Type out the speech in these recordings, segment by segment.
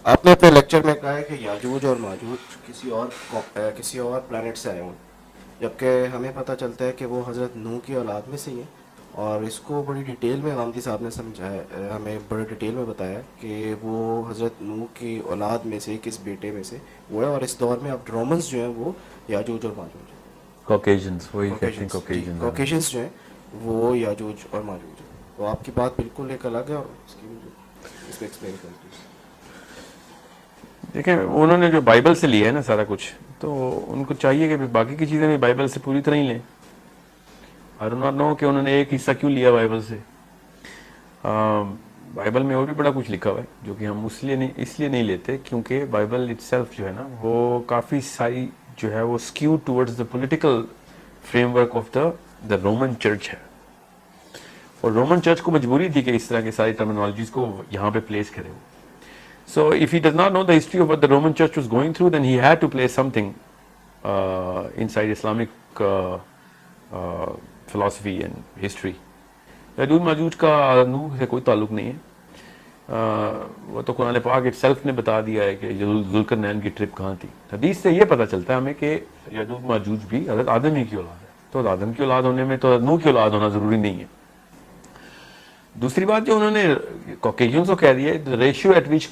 آپ نے اپنے لیکچر میں کہا ہے کہ یاجوج اور ماجوج کسی اور پلانٹ سے آئے ہوں، جبکہ ہمیں پتہ چلتا ہے کہ وہ حضرت نوح کی اولاد میں سے ہی ہیں، اور اس کو بڑی ڈیٹیل میں غامدی صاحب نے سمجھایا، ہمیں بڑے ڈیٹیل میں بتایا کہ وہ حضرت نوح کی اولاد میں سے کس بیٹے میں سے وہ ہے، اور اس دور میں اب رومنس جو ہیں وہ یاجوج اور ماجوج ہیں. کاکیجنس، وہی کہتے ہیں کوکیشنس، جی کاکیجنس. کوکیشنس جو ہیں وہ یاجوج اور ماجوج ہیں. تو آپ کی بات بالکل ایک الگ ہے، اور اس کی مجھے اس کو ایکسپلین کر دیجیے. دیکھیں انہوں نے جو بائبل سے لیا ہے نا سارا کچھ، تو ان کو چاہیے کہ باقی کی چیزیں بھی بائبل سے پوری طرح ہی لیں. آئی ڈو ناٹ نو کہ انہوں نے ایک حصہ کیوں لیا بائبل سے. بائبل میں اور بھی بڑا کچھ لکھا ہوا ہے جو کہ ہم اس لیے نہیں لیتے کیونکہ بائبل اٹ سیلف جو ہے نا وہ کافی ساری جو ہے وہ skew towards the political frame work of the Roman church ہے. اور رومن چرچ کو مجبوری تھی کہ اس طرح کی ساری ٹرمینالوجیز کو یہاں پہ پلیس کرے. So if he does not know the history of what the Roman Church was going through, then he had to place something inside Islamic philosophy and history. یاجوج ماجوج کا نوح سے کوئی تعلق نہیں ہے. وہ تو قرآن پاک اٹ سیلف نے بتا دیا ہے کہ ذوالقرنین کی ٹرپ کہاں تھی. حدیث سے یہ پتہ چلتا ہے ہمیں کہ یاجوج ماجوج بھی حضرت آدم ہی کی اولاد ہے. تو آدم کی اولاد ہونے میں تو نوح کی اولاد ہونا ضروری نہیں ہے. دوسری بات جو انہوں نے کوکیجنس کو کہہ دیا ہے, the ratio at which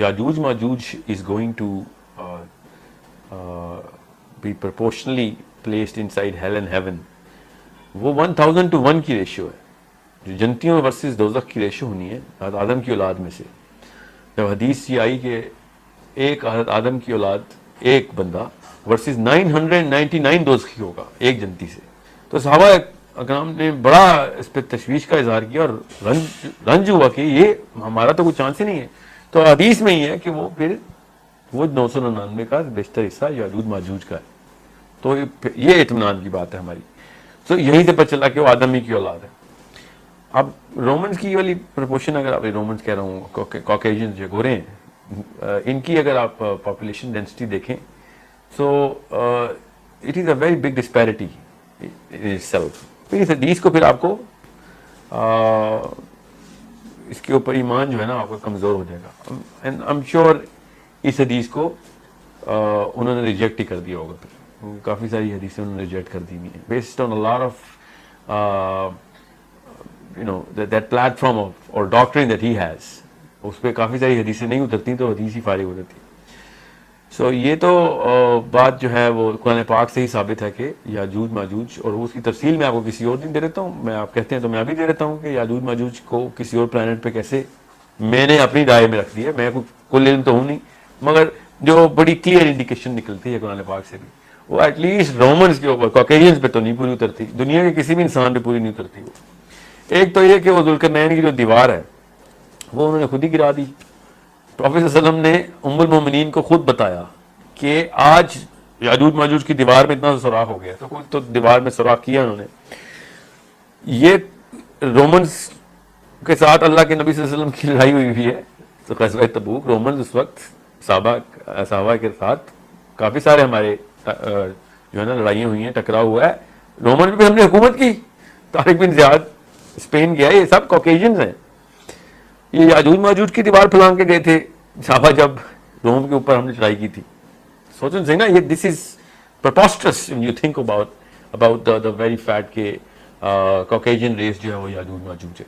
Yajuj Majuj is going to be proportionally placed inside hell and heaven, وہ 1000 to 1 کی ریشیو ہے. جو جنتیوں ورسز دوزخ کی ریشیو ہونی ہے حضرت آدم کی اولاد میں سے. جب حدیث یہ آئی کہ ایک حضرت آدم کی اولاد ایک بندہ ورسز 999 دوزخی ہوگا ایک جنتی سے, تو صحابہ اکرام نے بڑا اس پہ تشویش کا اظہار کیا اور رنج ہوا کہ یہ ہمارا تو کوئی چانس ہی نہیں ہے. تو حدیث میں ہی ہے کہ وہ پھر وہ 999 کا بیشتر حصہ یاجوج ماجوج کا ہے. تو یہ اطمینان کی بات ہے ہماری. تو یہیں سے پتہ چلا کہ وہ آدم ہی کی اولاد ہے. اب رومنز کی والی پرپورشن, اگر آپ رومنز کہہ رہا ہوں, کاکیجنز جو گورے ہیں, ان کی اگر آپ پاپولیشن ڈینسٹی دیکھیں so it is a very big disparity in it self. پھر اس حدیث کو پھر آپ کو اس کے اوپر ایمان جو ہے نا آپ کا کمزور ہو جائے گا. اینڈ آئی ایم شیور اس حدیث کو انہوں نے ریجیکٹ ہی کر دیا ہوگا. پھر کافی ساری حدیثیں انہوں نے ریجیکٹ کر دی ہیں based on a lot of that platform or doctrine that he has. اس پہ کافی ساری حدیثیں نہیں اترتی تو حدیث ہی فارغ ہو جاتی. سو یہ تو بات جو ہے وہ قرآن پاک سے ہی ثابت ہے کہ یاجوج ماجوج, اور اس کی تفصیل میں آپ کو کسی اور دن دے دیتا ہوں. میں آپ کہتے ہیں تو میں ابھی دے دیتا ہوں کہ یاجوج ماجوج کو کسی اور پلانٹ پہ کیسے, میں نے اپنی رائے میں رکھ دی ہے, میں کل علم تو ہوں نہیں, مگر جو بڑی کلیئر انڈیکیشن نکلتی ہے قرآن پاک سے بھی, وہ ایٹ لیسٹ رومنز کے اوپر, کاکیجنز پہ تو نہیں پوری اترتی, دنیا کے کسی بھی انسان پہ پوری نہیں اترتی. وہ ایک تو یہ کہ وہ ذوالقرنین کی جو دیوار ہے وہ انہوں نے خود ہی گرا دی. پروفیٹ صلی اللہ علیہ وسلم نے ام المومنین کو خود بتایا کہ آج یاجوج ماجوج کی دیوار میں اتنا سوراخ ہو گیا, تو خود تو دیوار میں سوراخ کیا انہوں نے. یہ رومنز کے ساتھ اللہ کے نبی صلی اللہ علیہ وسلم کی لڑائی ہوئی ہوئی ہے. تو غزوہ تبوک رومنز اس وقت صحابہ کے ساتھ کافی سارے ہمارے جو ہے نا لڑائیاں ہوئی ہیں, ٹکراؤ ہوا ہے. رومن بھی ہم نے حکومت کی, طارق بن زیاد اسپین گیا, یہ سب کوکیجنز ہیں. یہ یاجوج ماجوج کی دیوار پھلانگ کے گئے تھے صحابہ جب روم کے اوپر ہم نے چڑھائی کی تھی. سوچیں صحیح نا, یہ دس از پرپاسٹرس when you think about the very fact کہ کوکیجن ریس جو ہے وہ یاجوج ماجوج ہے.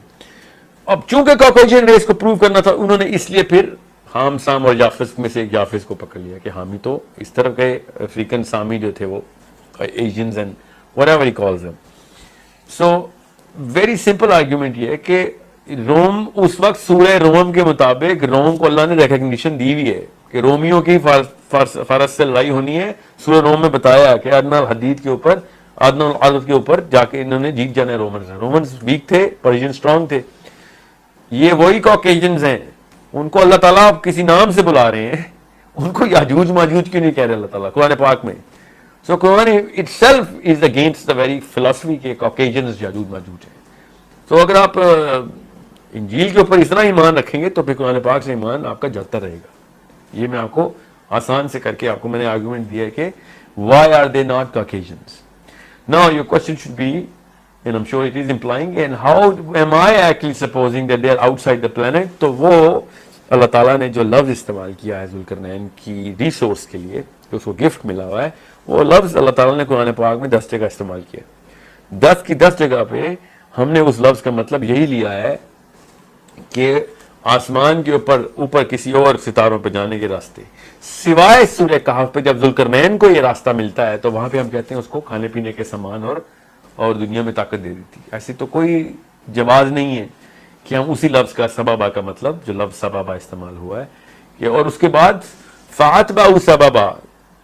اب چونکہ کوکیجن ریس کو پروو کرنا تھا, انہوں نے اس لیے پھر حام سام اور یافس میں سے ایک یافس کو پکڑ لیا کہ حامی تو اس طرف گئے, افریقن سامی جو تھے وہ Asians and whatever he calls them. So very simple argument یہ ہے کہ روم اس وقت سورہ روم کے مطابق روم کو اللہ نے ریکگنیشن دی ہوئی ہے کہ رومیوں کی فارس سے لڑائی ہونی ہے. سورہ روم میں بتایا کہ ادنا الحدید کے اوپر, ادنا العدد کے اوپر جا کے انہوں نے جیت جانا ہے رومنز. رومنز ویک تھے, پرشین اسٹرانگ تھے. یہ وہی کوکیجنز ہیں, ان کو اللہ تعالیٰ کسی نام سے بلا رہے ہیں, ان کو یاجوج ماجوج کیوں نہیں کہہ رہے اللہ تعالیٰ قرآن پاک میں. So Quran itself is against the very philosophy کہ Caucasians یاجوج ماجوج ہیں. So اگر آپ انجیل کے اوپر اس طرح ایمان رکھیں گے تو پھر قرآن پاک سے ایمان آپ کا جاتا رہے گا. یہ میں آپ کو آسان سے کر کے آپ کو میں نے آرگومنٹ دیا ہے کہ why are they not Caucasians. Now your question should be, and I'm sure it is implying, and how am I actually supposing that they are outside the planet. تو وہ اللہ تعالیٰ نے جو لفظ استعمال کیا ہے ذوالقرنین کی ریسورس کے لیے جو اس کو گفٹ ملا ہوا ہے, وہ لفظ اللہ تعالیٰ نے قرآن پاک میں 10 جگہ استعمال کیا. 10 کی 10 جگہ پہ ہم نے اس لفظ کا مطلب یہی لیا ہے کہ آسمان کے اوپر کسی اور ستاروں پہ جانے کے راستے, سوائے سورہ کہف پہ جب ذوالقرنین کو یہ راستہ ملتا ہے تو وہاں پہ ہم کہتے ہیں اس کو کھانے پینے کے سامان اور دنیا میں طاقت دے دیتی. ایسی تو کوئی جواز نہیں ہے کہ ہم اسی لفظ کا سببا کا مطلب جو لفظ سببا استعمال ہوا ہے کہ, اور اس کے بعد فاتبعوا سببا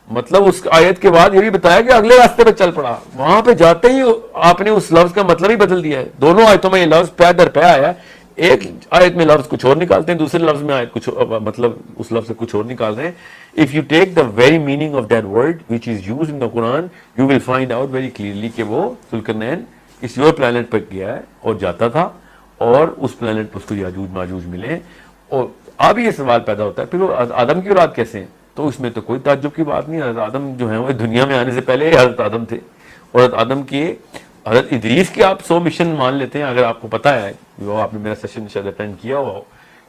مطلب اس آیت کے بعد یہ بھی بتایا کہ اگلے راستے پہ چل پڑا. وہاں پہ جاتے ہی آپ نے اس لفظ کا مطلب ہی بدل دیا ہے. دونوں آیتوں میں یہ لفظ پے در پے آیا ہے. ایک آیت میں لفظ کچھ اور نکالتے ہیں, دوسرے لفظ میں آیت کچھ مطلب اس لفظ سے کچھ اور نکال رہے ہیں. If you take the very meaning of that word which is used in the Quran, you will find out very clearly کہ وہ ذوالقرنین کسی اور پلانٹ پر گیا ہے اور جاتا تھا, اور اس پلانٹ پر اس کو یاجوج ماجوج ملے. اور اب یہ سوال پیدا ہوتا ہے پھر وہ آدم کی اولاد کیسے ہیں؟ تو اس میں تو کوئی تعجب کی بات نہیں. حضرت آدم جو ہیں وہ دنیا میں آنے سے پہلے حضرت آدم تھے, اور حضرت آدم کے حضرت ادریس کے آپ 100 مشن مان لیتے ہیں. اگر آپ کو پتا ہے, وہ آپ نے میرا سیشن شاید اٹینڈ کیا ہوا ہو,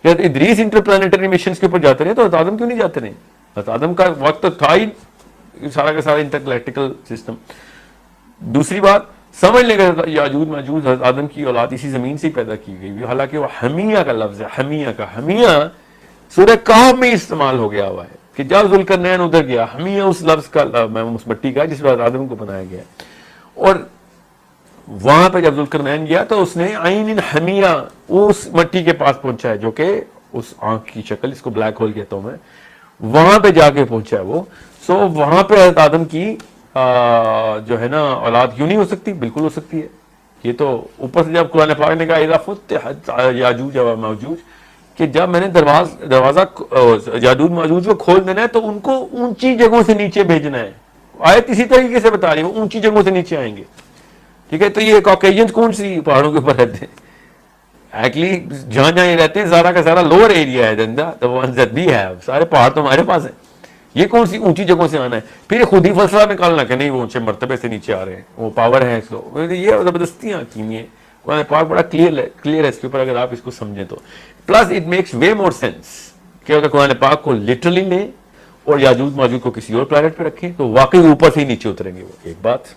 کہ حضرت ادریس انٹر پلانیٹری مشنز کے اوپر جاتے رہے, تو حضرت آدم کیوں نہیں جاتے رہے؟ حضرت آدم کا وقت تو تھا ہی سارا کا سارا انٹرگلیکٹیکل سسٹم. دوسری بات سمجھ لیں گے یاجوج ماجوج حضرت آدم کی اولاد اسی زمین سے ہی پیدا کی گئی ہوئی, حالانکہ وہ حمیہ کا لفظ ہے. حمیہ کا حمیہ سورہ کہف میں استعمال ہو گیا ہوا ہے کہ جب ذوالقرنین ادھر گیا, حمیہ اس لفظ کا اس مٹی کا جس پر حضرت آدم کو بنایا گیا. اور وہاں پہ جب ذوالقرنین گیا تو اس نے عین حمیہ اس مٹی کے پاس پہنچا ہے جو کہ اس آنکھ کی شکل, اس کو بلیک ہول کہتا ہوں میں, وہاں پہ جا کے پہنچا ہے وہ. سو وہاں پہ حضرت آدم کی جو ہے نا اولاد کیوں نہیں ہو سکتی؟ بالکل ہو سکتی ہے. یہ تو اوپر سے جب قرآن پاک نے کہا اذا فتحت یاجوج و ماجوج, کہ جب میں نے دروازہ یاجوج ماجوج کو کھول دینا ہے تو ان کو اونچی جگہوں سے نیچے بھیجنا ہے. آیت اسی طریقے سے بتا رہی ہے, وہ اونچی جگہوں سے نیچے آئیں گے. ٹھیک ہے, تو یہ کاکیجنز کون سی پہاڑوں کے اوپر رہتے ہیں؟ ایکچولی جہاں جہاں یہ رہتے ہیں سارا کا سارا لوور ایریا ہے, سارے پہاڑ تو ہمارے پاس ہیں. یہ کون سی اونچی جگہوں سے آنا ہے؟ پھر خود ہی فلسفہ نکالنا کہ نہیں وہ اونچے مرتبے سے نیچے آ رہے ہیں, وہ پاور ہے اس کو. یہ زبردستیاں کی ہیں. قرآن پاک بڑا کلیئر ہے اس کے اوپر, اگر آپ اس کو سمجھیں تو. Plus it makes way more sense کہ اگر قرآن پاک کو لٹرلی لیں اور یاجوج ماجوج کو کسی اور پلانٹ پہ رکھیں تو واقعی اوپر سے ہی نیچے اتریں گے وہ. ایک بات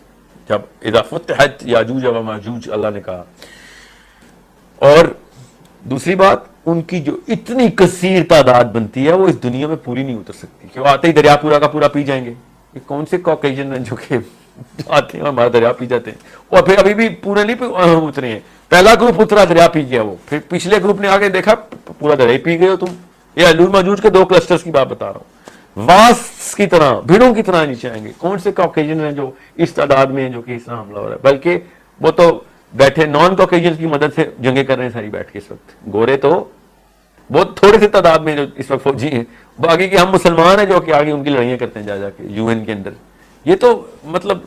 جب اذا فتحت یاجوج و ماجوج اللہ نے کہا, اور دوسری بات ان کی جو اتنی کثیر تعداد بنتی ہے وہ اس دنیا میں پوری نہیں اتر سکتی کہ وہ آتے ہی دریا پورا کا پورا پی جائیں گے. یہ کون سے کاکیجن ہیں جو کہ آتے ہیں ہمارا دریا پی جاتے ہیں, اور پھر ابھی بھی پورے نہیں اترے ہیں. پہلا گروپ اترا دریا پی گیا, وہ پھر پچھلے گروپ نے آگے دیکھا پورا دریا پی گئے ہو تم. یہ یاجوج ماجوج کے 2 کلسٹرز کی بات بتا رہا ہوں. واس کی طرح بھیڑوں کی طرح نیچے آئیں گے. کون سے کاکیجن ہیں جو اس تعداد میں ہیں جو کہ اس طرح حملہ ہو رہا ہے؟ بلکہ وہ تو بیٹھے نان کاکیجن کی مدد سے جنگیں کر رہے ہیں ساری بیٹھ کے اس وقت. گورے تو بہت تھوڑے سے تعداد میں جو اس وقت فوجی ہیں, باقی کہ ہم مسلمان ہیں جو کہ آگے ان کی لڑائیاں کرتے ہیں جا کے یو این کے اندر. یہ تو مطلب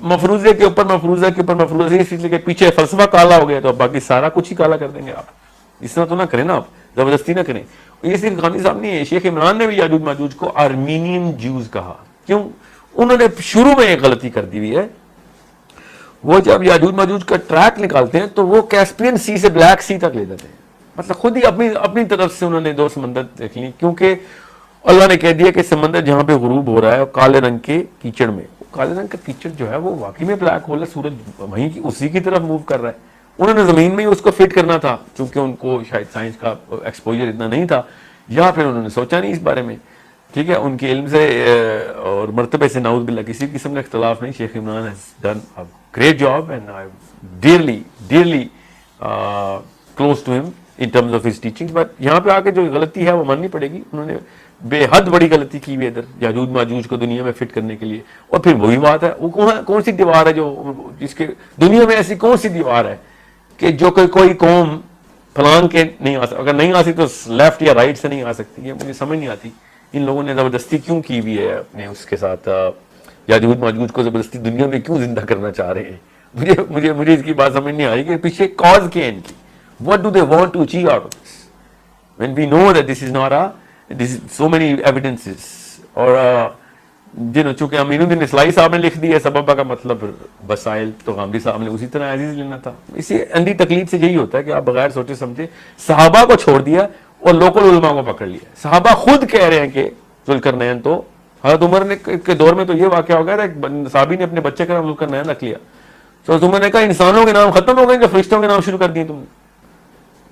مفروضے کے اوپر مفروضے اس لیے کہ پیچھے فلسفہ کالا ہو گیا تو اب باقی سارا کچھ ہی کالا کر دیں گے آپ. اس طرح تو نہ کریں نا, آپ زبردستی نہ کریں. یہ صرف غانی صاحب نہیں ہے, شیخ عمران نے بھی یاجوج ماجوج کو آرمینین جیوز کہا. کیوں؟ انہوں نے شروع میں ایک غلطی کر دی ہوئی ہے. وہ جب یاجوج ماجوج کا ٹریک نکالتے ہیں تو وہ کیسپین سی سے بلیک سی تک لے جاتے ہیں. مطلب خود ہی اپنی طرف سے انہوں نے 2 سمندر دیکھ لی, کیونکہ اللہ نے کہہ دیا کہ سمندر جہاں پہ غروب ہو رہا ہے کالے رنگ کے کیچڑ میں, کالے رنگ کا کیچڑ جو ہے وہ واقعی میں بلیک ہول ہے, سورج وہیں اسی کی طرف موو کر رہا ہے. انہوں نے زمین میں ہی اس کو فٹ کرنا تھا, چونکہ ان کو شاید سائنس کا ایکسپوجر اتنا نہیں تھا, یا پھر انہوں نے سوچا نہیں اس بارے میں. ٹھیک ہے, ان کے علم سے اور مرتبے سے نعوذ باللہ کسی قسم کا اختلاف نہیں. شیخ Imran has done a great job and I'm dearly close to him in terms of his teachings. But یہاں پہ آ کے جو غلطی ہے وہ ماننی پڑے گی. انہوں نے بے حد بڑی غلطی کی ہوئی ادھر یاجوج ماجوج کو دنیا میں فٹ کرنے کے لیے. اور پھر وہی بات ہے, وہ کون سی دیوار ہے جو جس کے دنیا میں ایسی کون سی دیوار ہے کہ جو کہ کوئی قوم پلان کے نہیں آ سکتی؟ اگر نہیں آ سکتی تو لیفٹ یا رائٹ سے نہیں آ سکتی. یہ مجھے سمجھ نہیں آتی ان لوگوں نے زبردستی کیوں کی ہوئی ہے اپنے اس کے ساتھ. یاجوج ماجوج کو زبردستی دنیا میں کیوں زندہ کرنا چاہ رہے ہیں؟ مجھے اس کی بات سمجھ نہیں آئی کہ پیچھے کاز کیا ہے ان کی. What do they want to achieve out of this? When we know that this is so many evidences. اور چونکہ امین الدین اسلائی صاحب نے لکھ دی ہے سببہ کا مطلب وسائل, تو غامدی صاحب نے اسی طرح عزیز لینا تھا. اسی اندھی تقلید سے یہی ہوتا ہے کہ آپ بغیر سوچے سمجھے صحابہ کو چھوڑ دیا اور لوکل علماء کو پکڑ لیا. صحابہ خود کہہ رہے ہیں کہ ذوالقرنین تو حضرت عمر نے کے دور میں تو یہ واقعہ ہو گیا تھا, ایک صحابی نے اپنے بچے کا نام ذوالقرنین رکھ لیا. تو حضرت عمر نے کہا انسانوں کے نام ختم ہو گئے کہ فرشتوں کے نام شروع کر دیے تم نے.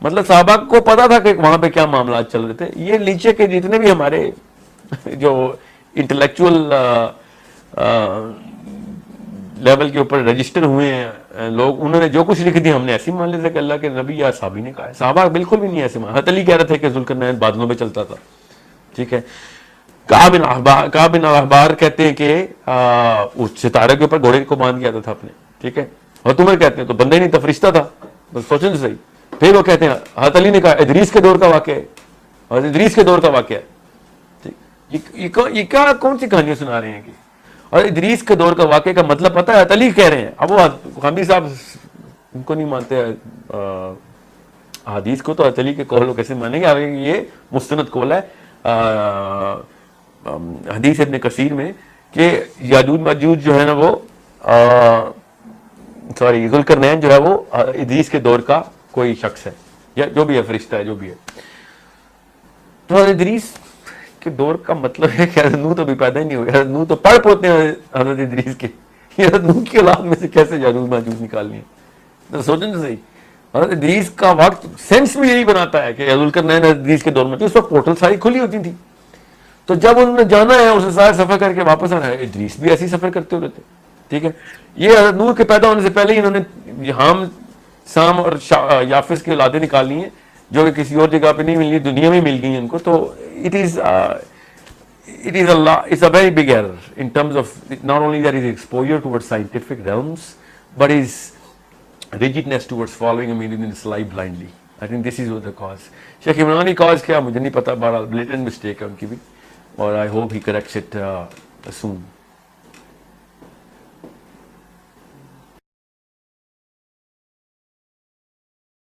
مطلب صحابہ کو پتا تھا کہ وہاں پہ کیا معاملات چل رہے تھے. یہ نیچے کے جتنے بھی ہمارے جو انٹلیکچوئل لیول کے اوپر رجسٹر ہوئے ہیں لوگ, انہوں نے جو کچھ لکھ دیا ہم نے ایسی مان لیتے کہ اللہ کے نبی یا صحابی نے کہا ہے. صحابہ بالکل بھی نہیں ایسے مان. حضرت علی کہہ رہے تھے کہ ذوالقرنین بادلوں پہ چلتا تھا. ٹھیک ہے. کعب بن احبار کہتے ہیں کہ اس ستارے کے اوپر گھوڑے کو باندھ گیا تھا اپنے. ٹھیک ہے. حضرت عمر کہتے ہیں تو بندہ ہی نہیں تھا, فرشتہ تھا. بس سوچیں تو صحیح. پھر وہ کہتے ہیں حضرت علی نے کہا ادریس کے دور کا واقعہ ہے, حضرت ادریس کے دور کا واقعہ ہے. یہ کیا کون سی کہانیاں سنا رہے ہیں کہ اور ادریس کے دور کا واقعہ کا مطلب پتہ ہے, حضرت علی کہہ رہے ہیں. اب وہ خامی صاحب ان کو نہیں مانتے حدیث کو, تو حضرت علی کے قول کو کیسے مانیں گے؟ یہ مستند قول ہے حدیث ابن کثیر میں کہ یاجوج ماجوج جو ہے نا وہ ذوالقرنین جو ہے وہ ادریس کے دور کا کوئی شخص ہے یا جو بھی ہے, فرشتہ ہے جو بھی ہے. تو حضرت ادریس کے دور کا مطلب ہے کہ حضرت نوح تو بھی پیدا ہی نہیں ہوئے. حضرت نوح تو پڑھ پوتے ہیں حضرت ادریس کے. حضرت نوح کی اولاد میں سے کیسے یاجوج ماجوج نکالنی ہے؟ تو سوچیں تو صحیح. حضرت ادریس کا وقت سینس میں یہی بناتا ہے کہ ذوالقرنین حضرت ادریس کے دور میں, اس وقت پورٹل ساری کھلی ہوتی تھی. تو جب انہوں نے جانا ہے اسے سارا سفر کر کے واپس آنا ہے, ادریس بھی ایسی سفر کرتے ہوتے تھے. ٹھیک ہے. یہ حضرت نوح کے پیدا ہونے سے پہلے ہی انہوں نے حام سام اور یافس کی اولادیں نکالنی ہیں جو کہ کسی اور جگہ پہ نہیں ملی, دنیا میں مل گئی ہیں ان کو. تو it's a very big error in terms of not only that is exposure towards scientific realms but is rigidness towards following a meaning in its life blindly. I think this is what the cause. Sheikh Imran cause کیا مجھے نہیں پتا, بہرحال blatant mistake ہے ان کی بھی, اور I hope he corrects it soon.